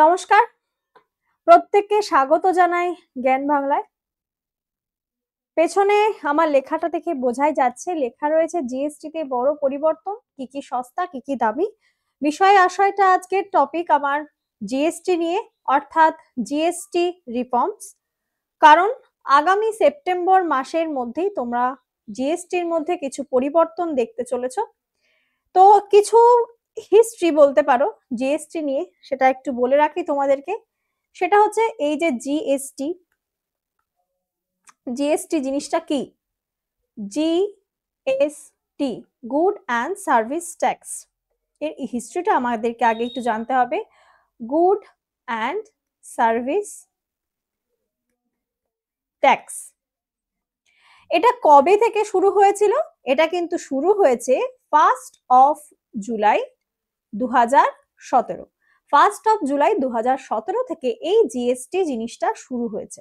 নমস্কার, প্রত্যেককে স্বাগত জানাই জ্ঞান বাংলায়। পেছনে আমার লেখাটা দেখে বোঝাই যাচ্ছে লেখা রয়েছে জিএসটি তে বড় পরিবর্তন, কি কি সস্তা কি কি দামি। বিষয় আশয়টা আজকের টপিক আমার জিএসটি নিয়ে, অর্থাৎ জিএসটি রিফর্মস। কারণ আগামী সেপ্টেম্বর মাসের মধ্যেই তোমরা জিএসটির মধ্যে কিছু পরিবর্তন দেখতে চলেছো। তো কিছু হিস্ট্রি বলতে পারো জিএসটি নিয়ে, সেটা একটু বলে রাখি তোমাদেরকে। সেটা হচ্ছে এই যে জিএসটি, জিএসটি জিনিসটা কি? GST, good and service tax. এর হিস্ট্রিটা আমাদেরকে আগে একটু জানতে হবে। গুড অ্যান্ড সার্ভিস ট্যাক্স, এটা কবে থেকে শুরু হয়েছিল? এটা কিন্তু শুরু হয়েছে 1 জুলাই 2017। 1 জুলাই 2017 থেকে এই জিএসটি জিনিসটা শুরু হয়েছে।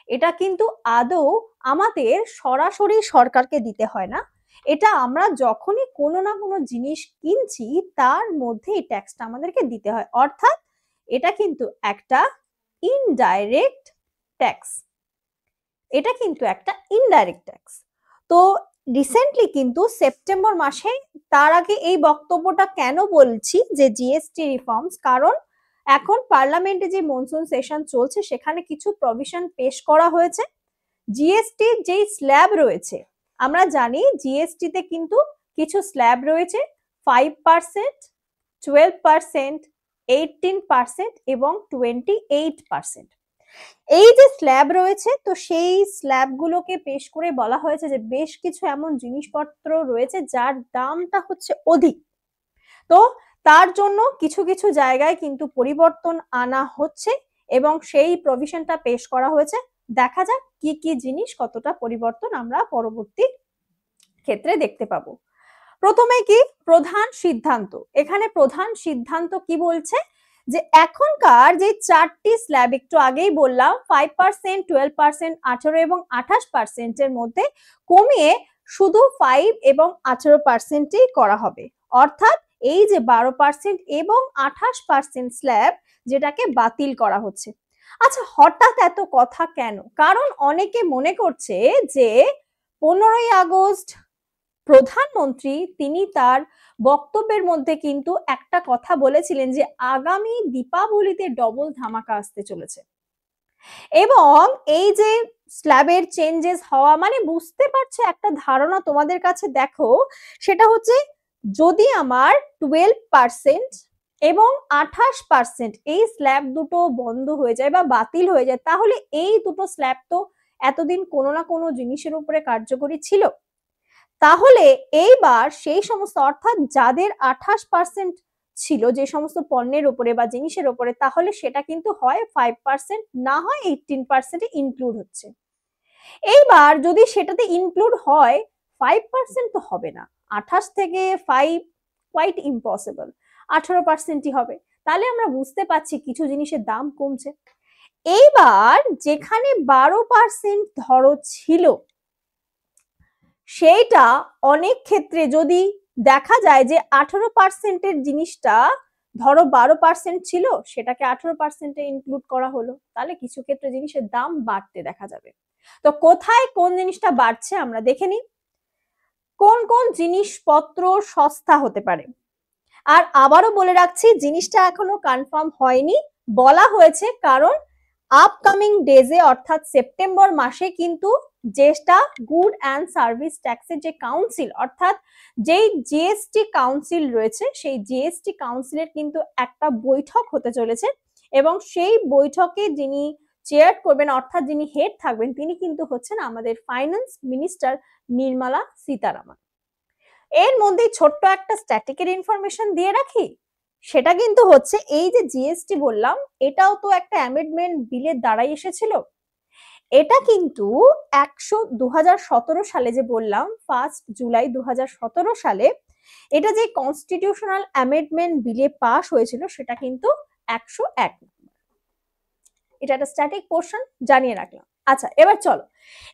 এটা কিন্তু আদৌ আমাদের সরাসরি সরকারকে দিতে হয় না, এটা আমরা যখনই কোনো না কোনো জিনিস কিনছি তার মধ্যে এই ট্যাক্সটা আমাদেরকে দিতে হয়, অর্থাৎ এটা কিন্তু একটা ইনডাইরেক্ট ট্যাক্স। এটা কিন্তু একটা ইনডাইরেক্ট ট্যাক্স। তো রিসেন্টলি কিন্তু সেপ্টেম্বর মাসে, তার আগে এই বক্তব্যটা কেন বলছি যে জিএসটি রিফর্মস, কারণ এখন পার্লামেন্টে যে মনসুন সেশন চলছে সেখানে কিছু প্রভিশন পেশ করা হয়েছে। জিএসটি যেই স্ল্যাব রয়েছে, আমরা জানি জিএসটি তে কিন্তু কিছু স্ল্যাব রয়েছে 5%, 12%, 18% এবং 28%। এই যে স্ল্যাব রয়েছে, তো সেই স্ল্যাবগুলোকে পেশ করে বলা হয়েছে যে বেশ কিছু এমন জিনিসপত্র রয়েছে যার দামটা হচ্ছে অধিক। তো তার জন্য কিছু কিছু জায়গায় কিন্তু পরিবর্তন আনা হচ্ছে এবং সেই প্রভিশনটা পেশ করা হয়েছে। দেখা যাক কি কি জিনিস কতটা পরিবর্তন আমরা পরবর্তী ক্ষেত্রে দেখতে পাবো। প্রথমে কি প্রধান সিদ্ধান্ত, এখানে প্রধান সিদ্ধান্ত কি বলছে যে এখনকার যে চারটি স্ল্যাব একটু আগেই বললাম 5%, 12%, 18 এবং 28% এর মধ্যে কমিয়ে শুধু 5 এবং 18%ই করা হবে, অর্থাৎ এই যে 12% এবং 28% স্ল্যাব যেটাকে বাতিল করা হচ্ছে। আচ্ছা, হঠাৎ এত কথা কেন? কারণ অনেকে মনে করছে যে 15ই আগস্ট প্রধানমন্ত্রী তিনি তার বক্তব্যের মধ্যে কিন্তু একটা কথা বলেছিলেন যে আগামী দীপাবলিতে ডবল ধামাকা আসতে চলেছে, এবং এই যে স্ল্যাবের চেঞ্জেস হওয়া মানে বুঝতে পারছে একটা ধারণা তোমাদের কাছে। দেখো, সেটা হচ্ছে যদি আমার 12% এবং 28% এই স্ল্যাব দুটো বন্ধ হয়ে যায় বা বাতিল হয়ে যায়, তাহলে এই দুটো স্ল্যাব তো এতদিন কোনো না কোনো জিনিসের উপরে কার্যকরী ছিল। তাহলে এইবার সেই সমস্ত, অর্থাৎ যাদের 28% ছিল যে সমস্ত পণ্যের উপরে বা জিনিসের উপরে, তাহলে সেটা কিন্তু হয় 5%, না হয় 18% ইনক্লুড হচ্ছে। এইবার যদি সেটাতে ইনক্লুড হয় 5% তো হবে না, 28 থেকে 5 কোয়াইট ইম্পসিবল, 18%ই হবে। তাহলে আমরা বুঝতে পারছি কিছু জিনিসের দাম কমছে। এইবার যেখানে 12% ধরো ছিল, সেইটা অনেক ক্ষেত্রে যদি দেখা যায় যে 18%-এর জিনিসটা ধরো 12% ছিল, সেটাকে 18%-এ ইনক্লুড করা হলো, তাহলে কিছু ক্ষেত্রে জিনিসের দাম বাড়তে দেখা যাবে। তো কোথায় কোন জিনিসটা বাড়ছে আমরা দেখে নিই। কোন কোন জিনিসপত্র সস্তা হতে পারে? আর আবারও বলে রাখছি, জিনিসটা এখনো কনফার্ম হয়নি, বলা হয়েছে কারণ আপকামিং ডেজে অর্থাৎ সেপ্টেম্বর মাসে কিন্তু যেটা গুড অ্যান্ড সার্ভিস ট্যাক্সের যে কাউন্সিল, অর্থাৎ যেই জিএসটি কাউন্সিল রয়েছে, সেই জিএসটি কাউন্সিলের কিন্তু একটা বৈঠক হতে চলেছে, এবং সেই বৈঠকে যিনি চেয়ার করবেন অর্থাৎ যিনি হেড থাকবেন তিনি কিন্তু হচ্ছেন আমাদের ফাইন্যান্স মিনিস্টার নির্মলা সীতারামন। এর মধ্যে ছোট্ট একটা স্ট্যাটিকের ইনফরমেশন দিয়ে রাখি, সেটা কিন্তু হচ্ছে এই যে জিএসটি বললাম, এটাও তো একটা অ্যামেন্ডমেন্ট বিলের দ্বারাই এসেছিল। এটা কিন্তু 2017 সালে যে বললাম 1 জুলাই 2017 সালে এটা যে কনস্টিটিউশনাল অ্যামেন্ডমেন্ট বিলে পাস হয়েছিল, সেটা কিন্তু 101। এটা একটা স্ট্যাটিক পোর্শন জানিয়ে রাখলাম। আচ্ছা, এবার চলো,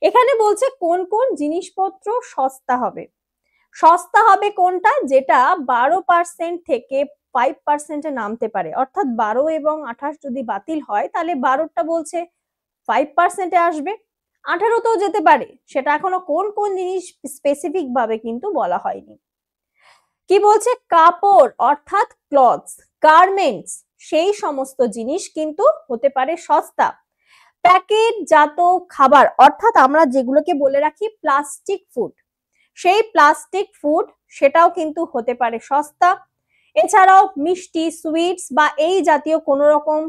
এখানে বলছে কোন কোন জিনিসপত্র সস্তা হবে। সস্তা হবে কোনটা? যেটা 12% থেকে 5% নামতে পারে, অর্থাৎ 12 এবং 28 যদি বাতিল হয় তাহলে 12টা বলছে 5% আসবে, 18তেও যেতে পারে, সেটা এখনো কোন কোন জিনিস স্পেসিফিক ভাবে কিন্তু বলা হয়নি। কি বলছে, কাপড় অর্থাৎ ক্লথস, গার্মেন্টস, সেই সমস্ত জিনিস কিন্তু হতে পারে সস্তা। প্যাকেটজাত খাবার অর্থাৎ আমরা যেগুলোকে বলে রাখি প্লাস্টিক ফুড, সেই প্লাস্টিক ফুড সেটাও কিন্তু হতে পারে সস্তা। এছাড়াও মিষ্টি, সুইটস বা এই জাতীয় কোনো রকম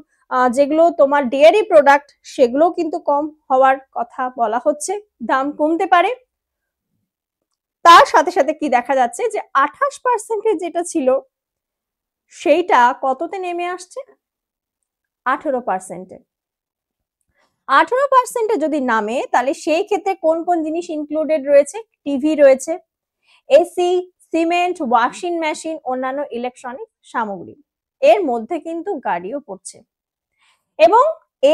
যেগুলো তোমার ডেয়ারি প্রোডাক্ট, সেগুলো কিন্তু কম হওয়ার কথা বলা হচ্ছে, দাম কমতে পারে। তার সাথে সাথে কি দেখা যাচ্ছে যে 28% যেটা ছিল সেইটা কততে নেমে আসছে, 18%। 18% যদি নামে তাহলে সেই ক্ষেত্রে কোন কোন জিনিস ইনক্লুডেড রয়েছে, টিভি রয়েছে, এসি, সিমেন্ট, ওয়াশিং মেশিন, অন্যান্য ইলেকট্রনিক সামগ্রী, এর মধ্যে কিন্তু গাড়িও পড়ছে। এবং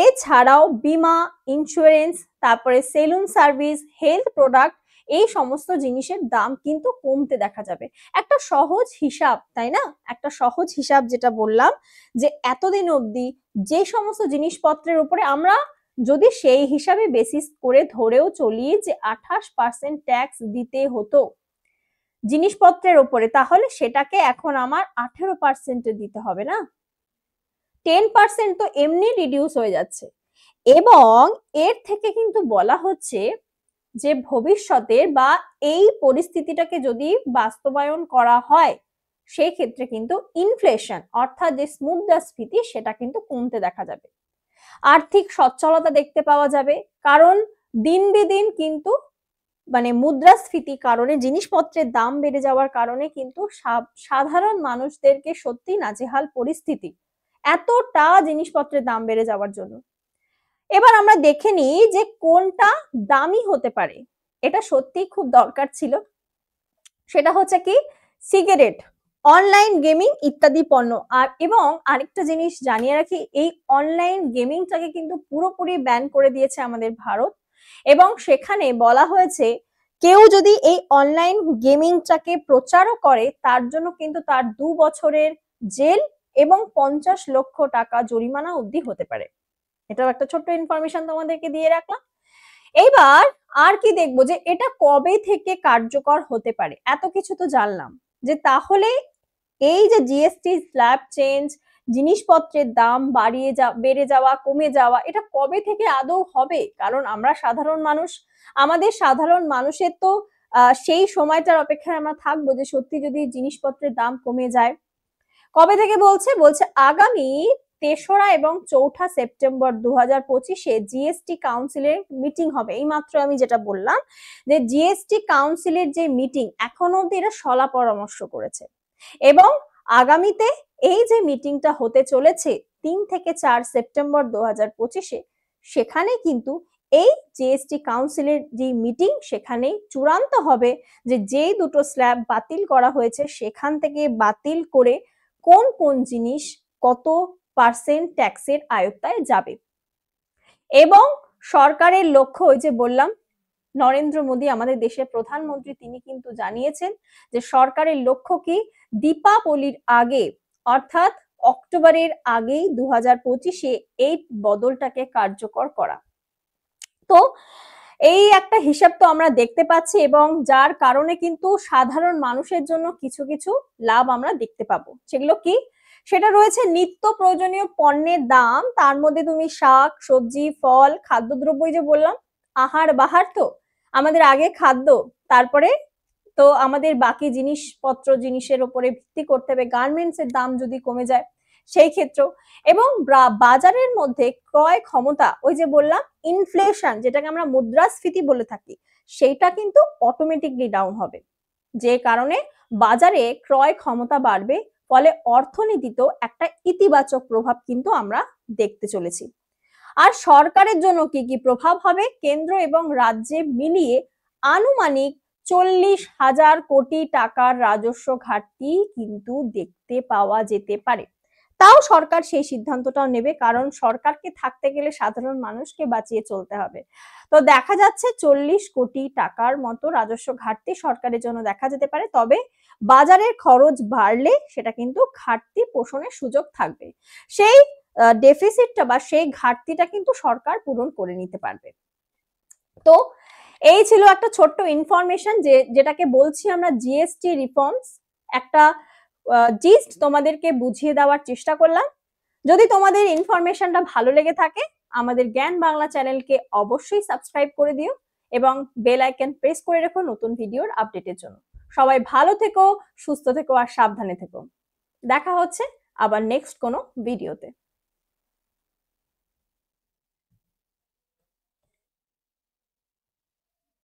এছাড়াও বিমা, ইন্স্যুরেন্স, তারপরে সেলুন সার্ভিস, হেলথ প্রোডাক্ট, এই সমস্ত জিনিসের দাম কিন্তু কমতে দেখা যাবে। একটা সহজ হিসাব, তাই না, একটা সহজ হিসাব যেটা বললাম যে এতদিন অবধি যে সমস্ত জিনিসপত্রের উপরে আমরা যদি সেই হিসাবে বেসিস করে ধরেও চলি যে 28% ট্যাক্স দিতে হতো জিনিসপত্রের উপরে, তাহলে সেটাকে এখন আমার 18% দিতে হবে না, 10% তো এমনি রিডিউস হয়ে যাচ্ছে। এবং এর থেকে কিন্তু বলা হচ্ছে যে ভবিষ্যতে বা এই পরিস্থিতিটাকে যদি বাস্তবায়ন করা হয় সেই ক্ষেত্রে কিন্তু ইনফ্লেশন অর্থাৎ যে মুদ্রাস্ফীতি সেটা কিন্তু কমতে দেখা যাবে, আর্থিক সচ্ছলতা দেখতে পাওয়া যাবে। কারণ দিন বেদিন কিন্তু মানে মুদ্রাস্ফীতি কারণে জিনিসপত্রের দাম বেড়ে যাওয়ার কারণে কিন্তু সাধারণ মানুষদেরকে সত্যি নাজেহাল পরিস্থিতি, এতটা জিনিসপত্রের দাম বেড়ে যাওয়ার জন্য। এবার আমরা দেখে নিই যে কোনটা দামি হতে পারে, এটা সত্যি খুব দরকার ছিল। সেটা হচ্ছে কি, সিগারেট, অনলাইন গেমিং ইত্যাদি পণ্য। আর এবং আরেকটা জিনিস জানিয়ে রাখি, এই অনলাইন গেমিংটাকে কিন্তু পুরোপুরি ব্যান করে দিয়েছে আমাদের ভারত। এবং সেখানে বলা হয়েছে কেউ যদি এই অনলাইন গেমিংটাকে প্রচারও করে তার জন্য কিন্তু তার 2 বছরের জেল এবং 50 লক্ষ টাকা জরিমানা অবধি হতে পারে। এটাও একটা ছোট্ট ইনফরমেশন তোমাদেরকে দিয়ে রাখলাম। এইবার আর কি দেখবো যে এটা কবে থেকে কার্যকর হতে পারে, এত কিছু তো জানলাম, যে তাহলে এই যে জিএসটি স্ল্যাব চেঞ্জ, জিনিসপত্রের দাম বেড়ে যাওয়া, কমে যাওয়া, এটা কবে থেকে আদৌ হবে? কারণ আমরা সাধারণ মানুষ, আমাদের সাধারণ মানুষের তো সেই সময়টার অপেক্ষায় আমরা থাকবো যে সত্যি যদি জিনিসপত্রের দাম কমে যায়। কবে থেকে বলছে, আগামী 3রা এবং 4ঠা সেপ্টেম্বর 2025-এ জিএসটি কাউন্সিলের মিটিং হবে। এইমাত্র আমি যেটা বললাম যে জিএসটি কাউন্সিলের যে মিটিং এখনো অব্দি এরা শলা পরামর্শ করেছে, এবং আগামীতে এই যে মিটিংটা হতে চলেছে 3 থেকে 4 সেপ্টেম্বর 2025-এ, সেখানে কিন্তু এই জিএসটি কাউন্সিলের যে মিটিং সেখানেই চূড়ান্ত হবে যে যেই দুটো স্ল্যাব বাতিল করা হয়েছে সেখান থেকে বাতিল করে কোন কোন জিনিস কত পার্সেন্ট ট্যাক্সের আওতায় যাবে। এবং সরকারের লক্ষ্য, ওই যে বললাম নরেন্দ্র মোদী আমাদের দেশের প্রধানমন্ত্রী, তিনি কিন্তু জানিয়েছেন যে সরকারের লক্ষ্য কি, দীপাবলির আগে অর্থাৎ অক্টোবরের আগেই 2025-এ এই বদলটাকে কার্যকর করা। তো এই একটা হিসাব তো আমরা দেখতে পাচ্ছি, এবং যার কারণে কিন্তু সাধারণ মানুষের জন্য কিছু কিছু লাভ আমরা দেখতে পাবো। সেগুলো কি, সেটা রয়েছে নিত্য প্রয়োজনীয় পণ্যের দাম, তার মধ্যে তুমি শাক, সবজি, ফল, খাদ্যদ্রব্য, যে বললাম আহার বাহার, তো আমাদের আগে খাদ্য, তারপরে তো আমাদের বাকি জিনিসের উপরে ভিত্তি করতে হবে। গার্মেন্টস এর দাম যদি কমে যায় সেই ক্ষেত্রেও, এবং বাজারের মধ্যে ক্রয় ক্ষমতা, ওই যে বললাম ইনফ্লেশন যেটাকে আমরা মুদ্রাস্ফীতি বলে থাকি, সেইটা কিন্তু অটোমেটিকলি ডাউন হবে, যে কারণে বাজারে ক্রয় ক্ষমতা বাড়বে, ফলে অর্থনীতিতেও একটা ইতিবাচক প্রভাব কিন্তু আমরা দেখতে চলেছি। আর সরকারের জন্য কি কি প্রভাব হবে, কেন্দ্র এবং রাজ্যে মিলিয়ে আনুমানিক 40,000 কোটি টাকার রাজস্ব ঘাটতি কিন্তু দেখতে পাওয়া যেতে পারে। তাও সরকার সেই সিদ্ধান্তটাও নেবে, কারণ সরকারকে থাকতে গেলে সাধারণ মানুষকে বাঁচিয়ে চলতে হবে। তো দেখা যাচ্ছে 40 কোটি টাকার মতো রাজস্ব ঘাটতি সরকারের জন্য দেখা যেতে পারে। তবে বাজারের খরচ বাড়লে সেটা কিন্তু ঘাটতি পোষণের সুযোগ থাকবে, সেই ডেফিসিটটা বা সেই ঘাটতিটা কিন্তু সরকার পূরণ করে নিতে পারবে। তো এই ছিল একটা ছোট্ট ইনফরমেশন যেটাকে বলছি আমরা জিএসটি রিফর্মস, একটা জিস্ট তোমাদেরকে বুঝিয়ে দেওয়ার চেষ্টা করলাম। যদি তোমাদের ইনফরমেশনটা ভালো লেগে থাকে আমাদের জ্ঞান বাংলা চ্যানেলকে অবশ্যই সাবস্ক্রাইব করে দিও এবং বেল আইকন প্রেস করে রেখো নতুন ভিডিওর আপডেটের জন্য। সবাই ভালো থেকো, সুস্থ থেকো আর সাবধানে থেকো। দেখা হচ্ছে আবার নেক্সট কোনো ভিডিওতে।